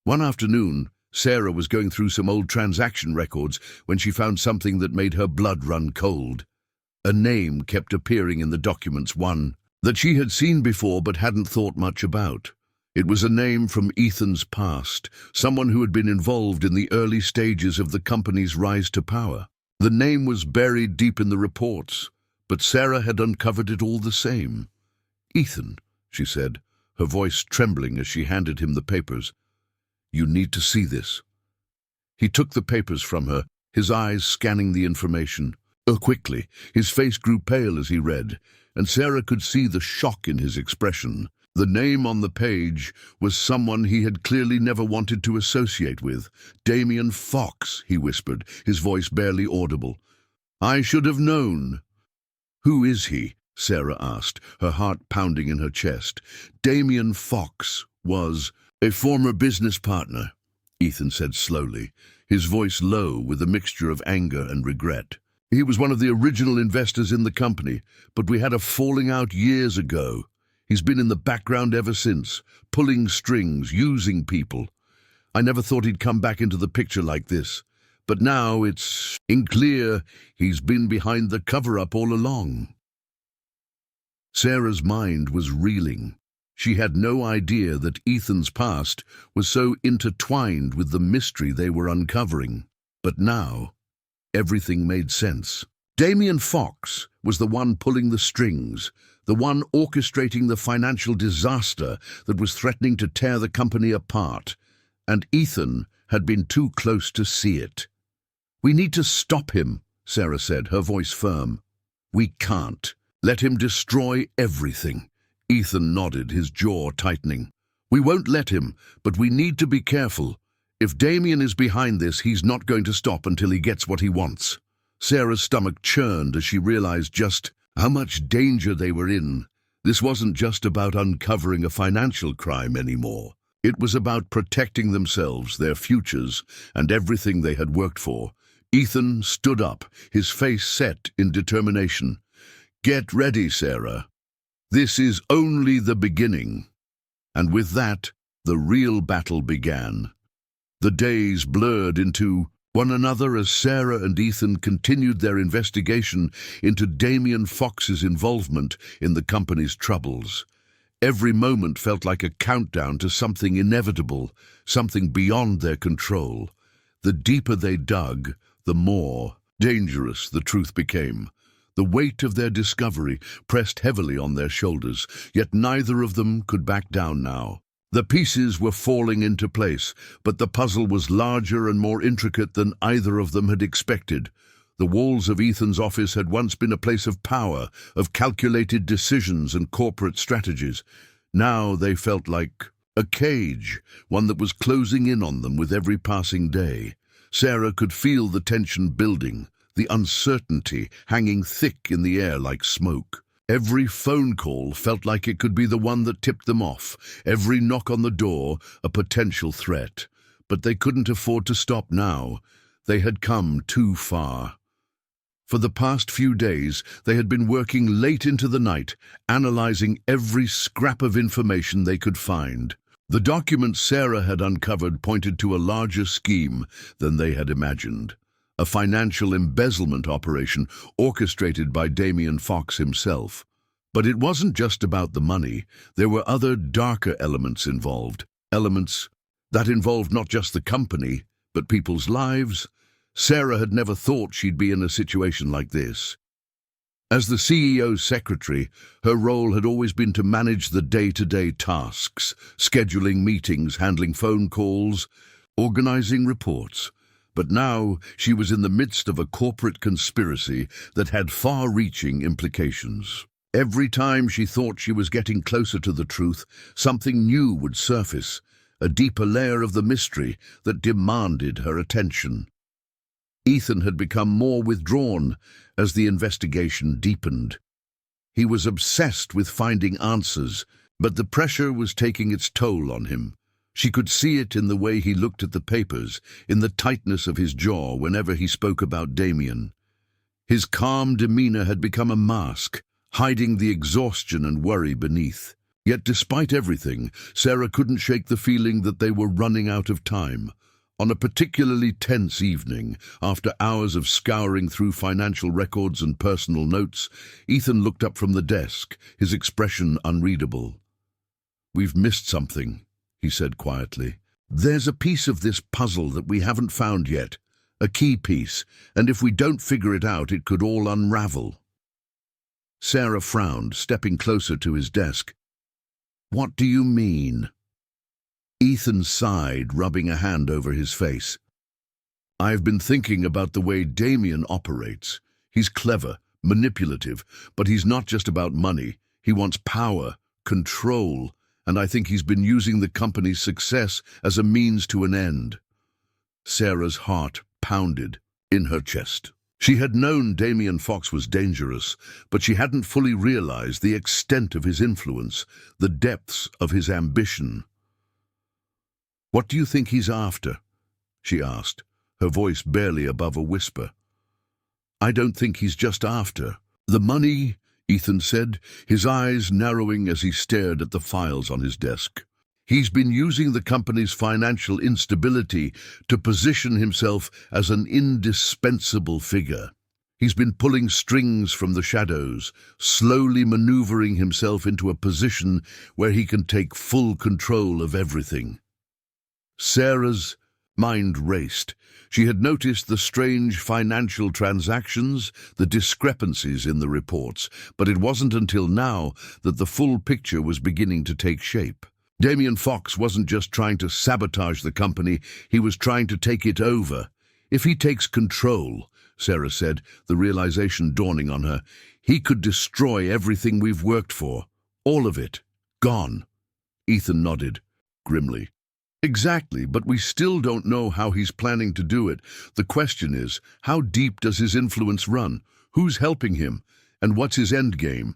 One afternoon, Sarah was going through some old transaction records when she found something that made her blood run cold. A name kept appearing in the documents, one that she had seen before but hadn't thought much about. It was a name from Ethan's past, someone who had been involved in the early stages of the company's rise to power. The name was buried deep in the reports, but Sarah had uncovered it all the same. "Ethan," she said, her voice trembling as she handed him the papers. "You need to see this." He took the papers from her, his eyes scanning the information. Quickly, his face grew pale as he read, and Sarah could see the shock in his expression. The name on the page was someone he had clearly never wanted to associate with. "Damien Fox," he whispered, his voice barely audible. "I should have known." "Who is he?" Sarah asked, her heart pounding in her chest. "Damien Fox was a former business partner," Ethan said slowly, his voice low with a mixture of anger and regret. "He was one of the original investors in the company, but we had a falling out years ago. He's been in the background ever since, pulling strings, using people. I never thought he'd come back into the picture like this, but now it's clear he's been behind the cover-up all along." Sarah's mind was reeling. She had no idea that Ethan's past was so intertwined with the mystery they were uncovering. But now, everything made sense. Damien Fox was the one pulling the strings, the one orchestrating the financial disaster that was threatening to tear the company apart, and Ethan had been too close to see it. "We need to stop him," Sarah said, her voice firm. "We can't. Let him destroy everything." Ethan nodded, his jaw tightening. "We won't let him, but we need to be careful. If Damien is behind this, he's not going to stop until he gets what he wants." Sarah's stomach churned as she realized just how much danger they were in. This wasn't just about uncovering a financial crime anymore. It was about protecting themselves, their futures, and everything they had worked for. Ethan stood up, his face set in determination. "Get ready, Sarah. This is only the beginning." And with that, the real battle began. The days blurred into one another as Sarah and Ethan continued their investigation into Damien Fox's involvement in the company's troubles. Every moment felt like a countdown to something inevitable, something beyond their control. The deeper they dug, the more dangerous the truth became. The weight of their discovery pressed heavily on their shoulders, yet neither of them could back down now. The pieces were falling into place, but the puzzle was larger and more intricate than either of them had expected. The walls of Ethan's office had once been a place of power, of calculated decisions and corporate strategies. Now they felt like a cage, one that was closing in on them with every passing day. Sarah could feel the tension building, the uncertainty hanging thick in the air like smoke. Every phone call felt like it could be the one that tipped them off, every knock on the door a potential threat. But they couldn't afford to stop now. They had come too far. For the past few days, they had been working late into the night, analyzing every scrap of information they could find. The documents Sarah had uncovered pointed to a larger scheme than they had imagined. A financial embezzlement operation orchestrated by Damien Fox himself. But it wasn't just about the money. There were other darker elements involved. Elements that involved not just the company, but people's lives. Sarah had never thought she'd be in a situation like this. As the CEO's secretary, her role had always been to manage the day-to-day tasks, scheduling meetings, handling phone calls, organizing reports. But now she was in the midst of a corporate conspiracy that had far-reaching implications. Every time she thought she was getting closer to the truth, something new would surface, a deeper layer of the mystery that demanded her attention. Ethan had become more withdrawn as the investigation deepened. He was obsessed with finding answers, but the pressure was taking its toll on him. She could see it in the way he looked at the papers, in the tightness of his jaw whenever he spoke about Damien. His calm demeanor had become a mask, hiding the exhaustion and worry beneath. Yet despite everything, Sarah couldn't shake the feeling that they were running out of time. On a particularly tense evening, after hours of scouring through financial records and personal notes, Ethan looked up from the desk, his expression unreadable. "We've missed something," he said quietly. "There's a piece of this puzzle that we haven't found yet, a key piece, and if we don't figure it out, it could all unravel." Sarah frowned, stepping closer to his desk. "What do you mean?" Ethan sighed, rubbing a hand over his face. "I've been thinking about the way Damien operates. He's clever, manipulative, but he's not just about money. He wants power, control, and I think he's been using the company's success as a means to an end." Sarah's heart pounded in her chest. She had known Damien Fox was dangerous, but she hadn't fully realized the extent of his influence, the depths of his ambition. "What do you think he's after?" she asked, her voice barely above a whisper. "I don't think he's just after the money," Ethan said, his eyes narrowing as he stared at the files on his desk. "He's been using the company's financial instability to position himself as an indispensable figure. He's been pulling strings from the shadows, slowly maneuvering himself into a position where he can take full control of everything." Sarah's mind raced. She had noticed the strange financial transactions, the discrepancies in the reports, but it wasn't until now that the full picture was beginning to take shape. Damien Fox wasn't just trying to sabotage the company, he was trying to take it over. "If he takes control," Sarah said, the realization dawning on her, "he could destroy everything we've worked for. All of it. Gone." Ethan nodded, grimly. "Exactly, but we still don't know how he's planning to do it. The question is, how deep does his influence run? Who's helping him? And what's his end game?"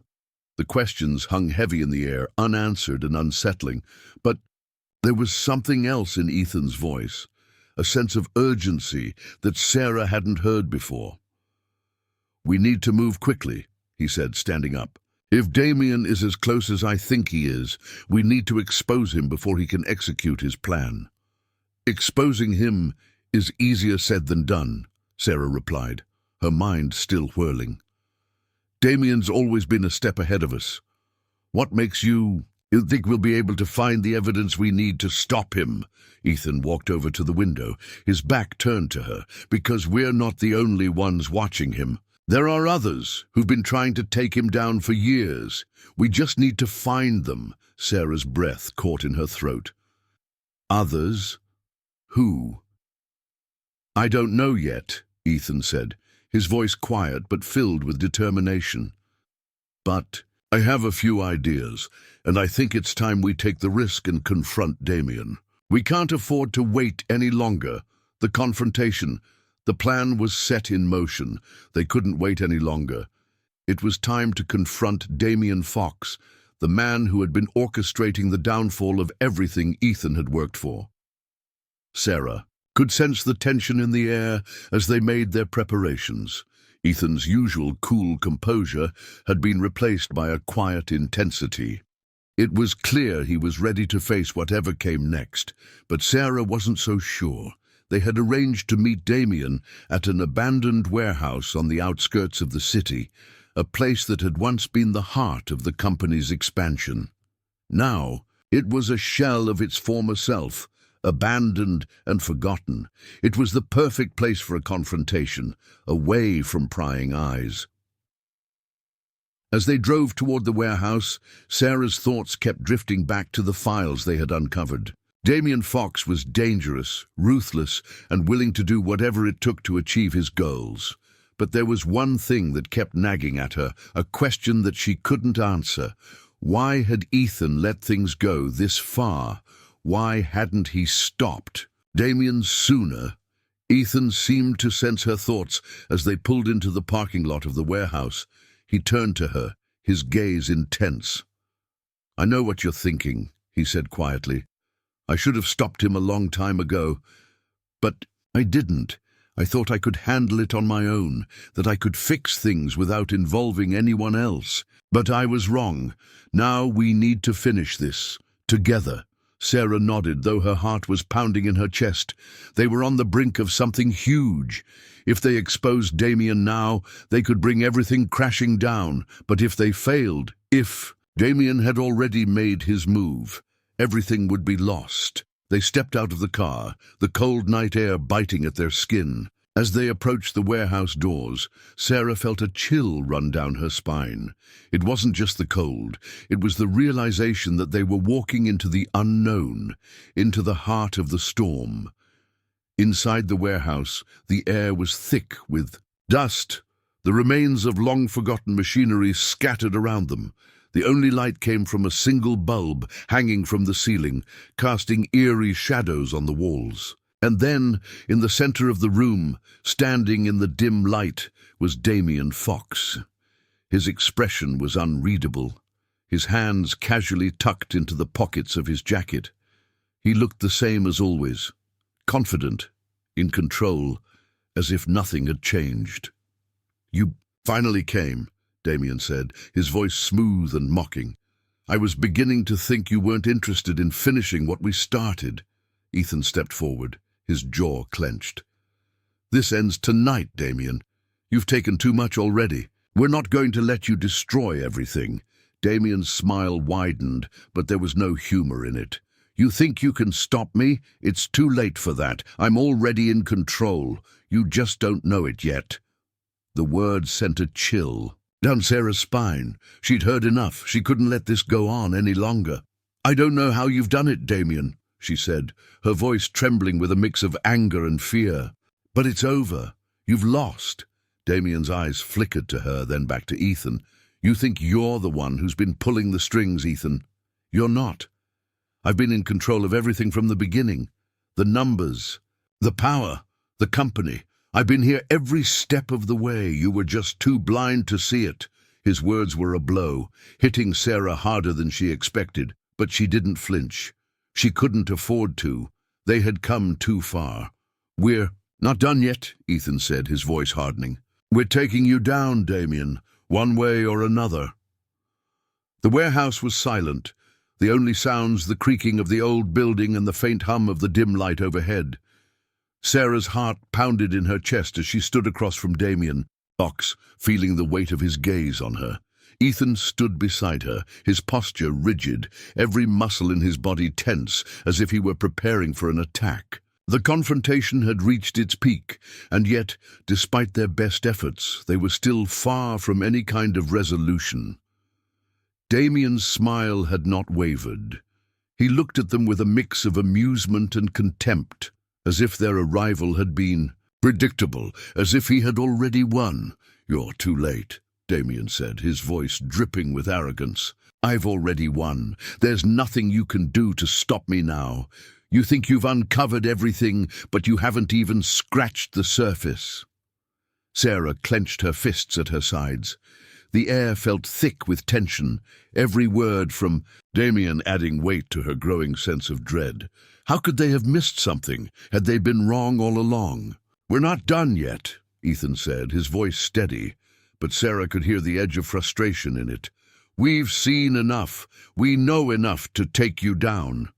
The questions hung heavy in the air, unanswered and unsettling. But there was something else in Ethan's voice, a sense of urgency that Sarah hadn't heard before. "We need to move quickly," he said, standing up. "If Damien is as close as I think he is, we need to expose him before he can execute his plan." "Exposing him is easier said than done," Sarah replied, her mind still whirling. "Damien's always been a step ahead of us. What makes you think we'll be able to find the evidence we need to stop him?" Ethan walked over to the window, his back turned to her. "Because we're not the only ones watching him. There are others who've been trying to take him down for years. We just need to find them. Sarah's breath caught in her throat. Others? Who? I don't know yet, Ethan said, his voice quiet but filled with determination. But I have a few ideas, and I think it's time we take the risk and confront Damien. We can't afford to wait any longer. The confrontation, the plan was set in motion. They couldn't wait any longer. It was time to confront Damien Fox, the man who had been orchestrating the downfall of everything Ethan had worked for. Sarah could sense the tension in the air as they made their preparations. Ethan's usual cool composure had been replaced by a quiet intensity. It was clear he was ready to face whatever came next, but Sarah wasn't so sure. They had arranged to meet Damien at an abandoned warehouse on the outskirts of the city, a place that had once been the heart of the company's expansion. Now, it was a shell of its former self, abandoned and forgotten. It was the perfect place for a confrontation, away from prying eyes. As they drove toward the warehouse, Sarah's thoughts kept drifting back to the files they had uncovered. Damien Fox was dangerous, ruthless, and willing to do whatever it took to achieve his goals. But there was one thing that kept nagging at her, a question that she couldn't answer. Why had Ethan let things go this far? Why hadn't he stopped? Damien sooner. Ethan seemed to sense her thoughts as they pulled into the parking lot of the warehouse. He turned to her, his gaze intense. "I know what you're thinking," he said quietly. "I should have stopped him a long time ago. But I didn't. I thought I could handle it on my own, that I could fix things without involving anyone else. But I was wrong. Now we need to finish this, together." Sarah nodded, though her heart was pounding in her chest. They were on the brink of something huge. If they exposed Damien now, they could bring everything crashing down. But if they failed, if Damien had already made his move, everything would be lost. They stepped out of the car, the cold night air biting at their skin. As they approached the warehouse doors, Sarah felt a chill run down her spine. It wasn't just the cold, it was the realization that they were walking into the unknown, into the heart of the storm. Inside the warehouse, the air was thick with dust, the remains of long-forgotten machinery scattered around them. The only light came from a single bulb hanging from the ceiling, casting eerie shadows on the walls. And then, in the center of the room, standing in the dim light, was Damien Fox. His expression was unreadable, his hands casually tucked into the pockets of his jacket. He looked the same as always, confident, in control, as if nothing had changed. "You finally came," Damien said, his voice smooth and mocking. "I was beginning to think you weren't interested in finishing what we started." Ethan stepped forward, his jaw clenched. "This ends tonight, Damien. You've taken too much already. We're not going to let you destroy everything." Damien's smile widened, but there was no humor in it. "You think you can stop me? It's too late for that. I'm already in control. You just don't know it yet." The word sent a chill down Sarah's spine. She'd heard enough. She couldn't let this go on any longer. "I don't know how you've done it, Damien," she said, her voice trembling with a mix of anger and fear. "But it's over. You've lost." Damien's eyes flickered to her, then back to Ethan. "You think you're the one who's been pulling the strings, Ethan. You're not. I've been in control of everything from the beginning. The numbers, the power, the company. I've been here every step of the way. You were just too blind to see it." His words were a blow, hitting Sarah harder than she expected, but she didn't flinch. She couldn't afford to. They had come too far. "We're not done yet," Ethan said, his voice hardening. "We're taking you down, Damien, one way or another." The warehouse was silent, the only sounds the creaking of the old building and the faint hum of the dim light overhead. Sarah's heart pounded in her chest as she stood across from Damien Fox, feeling the weight of his gaze on her. Ethan stood beside her, his posture rigid, every muscle in his body tense, as if he were preparing for an attack. The confrontation had reached its peak, and yet, despite their best efforts, they were still far from any kind of resolution. Damien's smile had not wavered. He looked at them with a mix of amusement and contempt, as if their arrival had been predictable, as if he had already won. "You're too late," Damien said, his voice dripping with arrogance. "I've already won. There's nothing you can do to stop me now. You think you've uncovered everything, but you haven't even scratched the surface." Sarah clenched her fists at her sides. The air felt thick with tension, every word from Damien adding weight to her growing sense of dread. How could they have missed something? Had they been wrong all along? "We're not done yet," Ethan said, his voice steady, but Sarah could hear the edge of frustration in it. "We've seen enough. We know enough to take you down."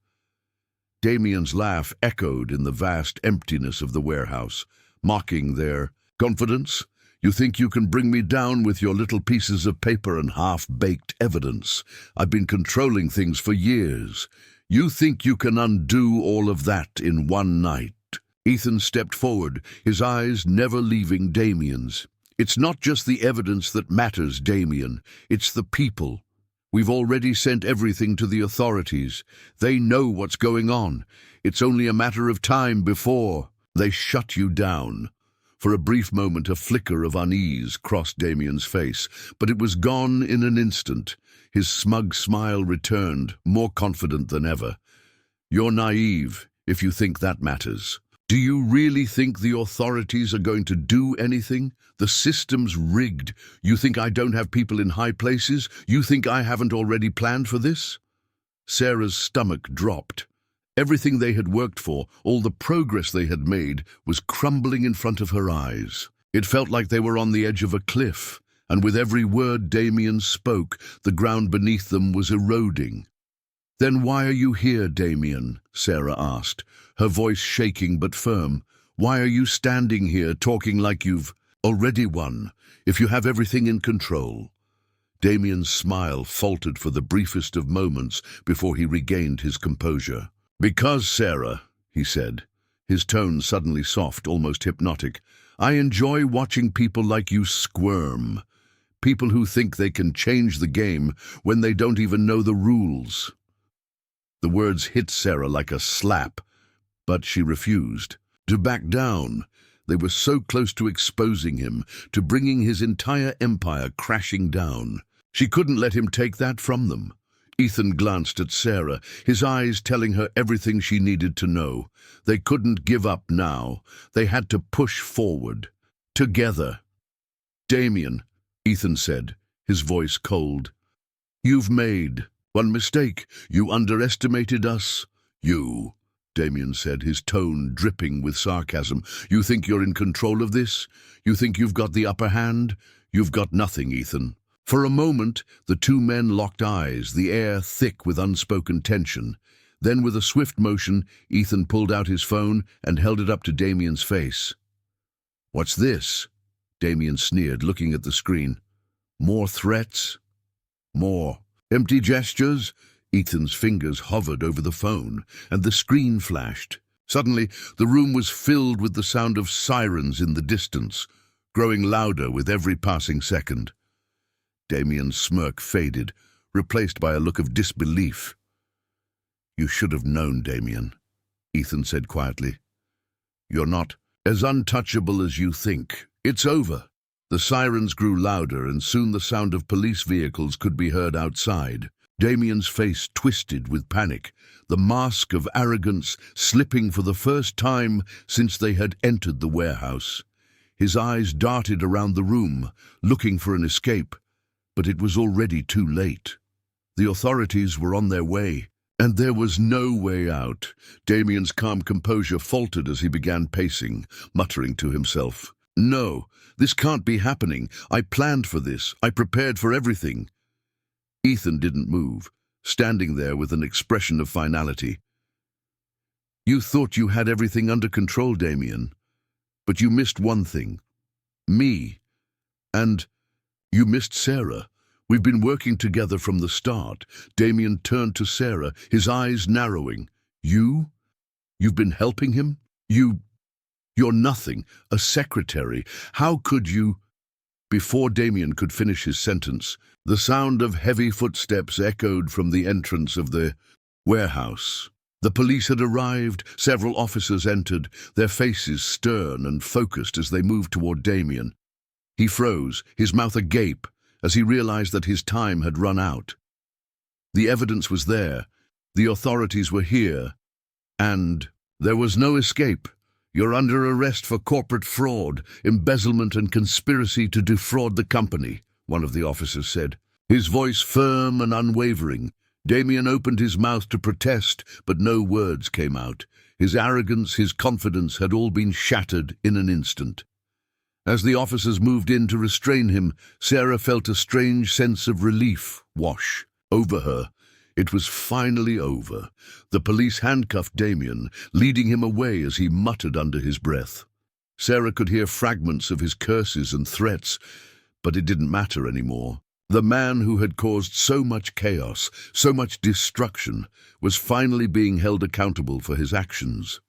Damien's laugh echoed in the vast emptiness of the warehouse, mocking their confidence. "You think you can bring me down with your little pieces of paper and half-baked evidence? I've been controlling things for years. You think you can undo all of that in one night?" Ethan stepped forward, his eyes never leaving Damien's. "It's not just the evidence that matters, Damien. It's the people. We've already sent everything to the authorities. They know what's going on. It's only a matter of time before they shut you down." For a brief moment, a flicker of unease crossed Damien's face, but it was gone in an instant. His smug smile returned, more confident than ever. "You're naive, if you think that matters. Do you really think the authorities are going to do anything? The system's rigged. You think I don't have people in high places? You think I haven't already planned for this?" Sarah's stomach dropped. Everything they had worked for, all the progress they had made, was crumbling in front of her eyes. It felt like they were on the edge of a cliff, and with every word Damien spoke, the ground beneath them was eroding. "Then why are you here, Damien?" Sarah asked, her voice shaking but firm. "Why are you standing here talking like you've already won, if you have everything in control?" Damien's smile faltered for the briefest of moments before he regained his composure. "Because, Sarah," he said, his tone suddenly soft, almost hypnotic, "I enjoy watching people like you squirm. People who think they can change the game when they don't even know the rules." The words hit Sarah like a slap, but she refused to back down. They were so close to exposing him, to bringing his entire empire crashing down. She couldn't let him take that from them. Ethan glanced at Sarah, his eyes telling her everything she needed to know. They couldn't give up now. They had to push forward. Together. "Damien," Ethan said, his voice cold. "You've made one mistake. You underestimated us." "You," Damien said, his tone dripping with sarcasm. "You think you're in control of this? You think you've got the upper hand? You've got nothing, Ethan." For a moment, the two men locked eyes, the air thick with unspoken tension. Then, with a swift motion, Ethan pulled out his phone and held it up to Damien's face. "What's this?" Damien sneered, looking at the screen. "More threats? More empty gestures?" Ethan's fingers hovered over the phone, and the screen flashed. Suddenly, the room was filled with the sound of sirens in the distance, growing louder with every passing second. Damien's smirk faded, replaced by a look of disbelief. "You should have known, Damien," Ethan said quietly. "You're not as untouchable as you think. It's over." The sirens grew louder, and soon the sound of police vehicles could be heard outside. Damien's face twisted with panic, the mask of arrogance slipping for the first time since they had entered the warehouse. His eyes darted around the room, looking for an escape, but it was already too late. The authorities were on their way, and there was no way out. Damien's calm composure faltered as he began pacing, muttering to himself, "No, this can't be happening. I planned for this. I prepared for everything." Ethan didn't move, standing there with an expression of finality. "You thought you had everything under control, Damien, but you missed one thing. Me. And you missed Sarah. We've been working together from the start." Damien turned to Sarah, his eyes narrowing. "You? You've been helping him?" You, you're nothing, a secretary. How could you? Before Damien could finish his sentence, the sound of heavy footsteps echoed from the entrance of the warehouse. The police had arrived, several officers entered, their faces stern and focused as they moved toward Damien. He froze, his mouth agape, as he realized that his time had run out. The evidence was there, the authorities were here, and there was no escape. You're under arrest for corporate fraud, embezzlement and conspiracy to defraud the company, one of the officers said, his voice firm and unwavering. Damien opened his mouth to protest, but no words came out. His arrogance, his confidence had all been shattered in an instant. As the officers moved in to restrain him, Sarah felt a strange sense of relief wash over her. It was finally over. The police handcuffed Damien, leading him away as he muttered under his breath. Sarah could hear fragments of his curses and threats, but it didn't matter anymore. The man who had caused so much chaos, so much destruction, was finally being held accountable for his actions.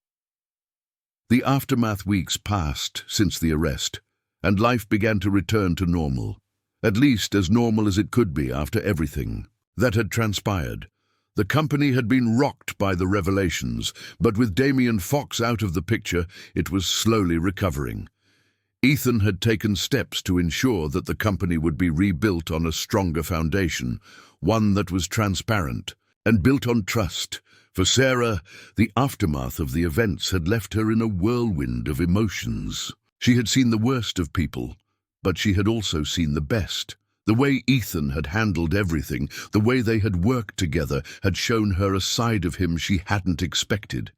The aftermath weeks passed since the arrest, and life began to return to normal, at least as normal as it could be after everything that had transpired. The company had been rocked by the revelations, but with Damien Fox out of the picture, it was slowly recovering. Ethan had taken steps to ensure that the company would be rebuilt on a stronger foundation, one that was transparent and built on trust. For Sarah, the aftermath of the events had left her in a whirlwind of emotions. She had seen the worst of people, but she had also seen the best. The way Ethan had handled everything, the way they had worked together, had shown her a side of him she hadn't expected.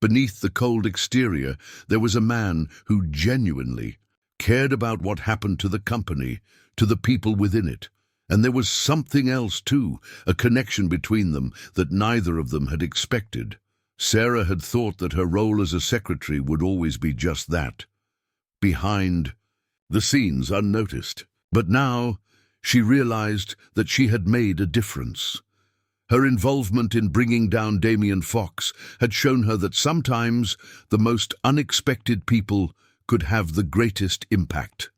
Beneath the cold exterior, there was a man who genuinely cared about what happened to the company, to the people within it. And there was something else too, a connection between them that neither of them had expected. Sarah had thought that her role as a secretary would always be just that, behind the scenes unnoticed. But now she realized that she had made a difference. Her involvement in bringing down Damien Fox had shown her that sometimes the most unexpected people could have the greatest impact.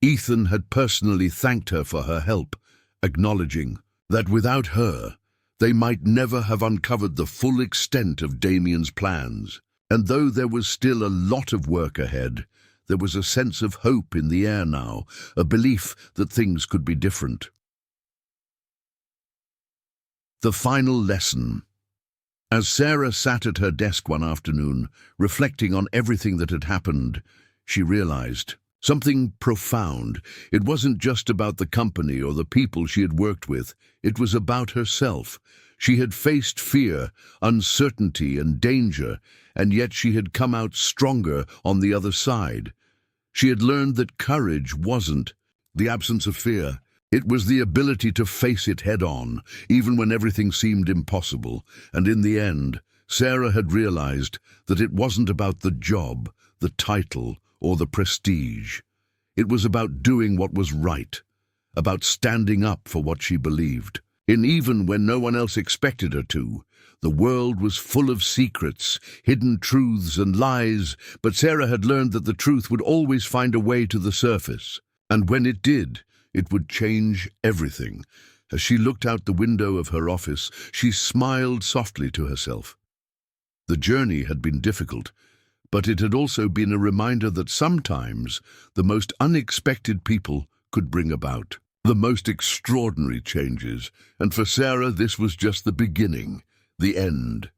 Ethan had personally thanked her for her help, acknowledging that without her, they might never have uncovered the full extent of Damien's plans. And though there was still a lot of work ahead, there was a sense of hope in the air now, a belief that things could be different. The final lesson. As Sarah sat at her desk one afternoon, reflecting on everything that had happened, she realized something profound. It wasn't just about the company or the people she had worked with. It was about herself. She had faced fear, uncertainty, and danger, and yet she had come out stronger on the other side. She had learned that courage wasn't the absence of fear. It was the ability to face it head-on, even when everything seemed impossible. And in the end, Sarah had realized that it wasn't about the job, the title, or the prestige. It was about doing what was right, about standing up for what she believed. And even when no one else expected her to, the world was full of secrets, hidden truths and lies, but Sarah had learned that the truth would always find a way to the surface. And when it did, it would change everything. As she looked out the window of her office, she smiled softly to herself. The journey had been difficult, but it had also been a reminder that sometimes the most unexpected people could bring about the most extraordinary changes. And for Sarah, this was just the beginning, the end.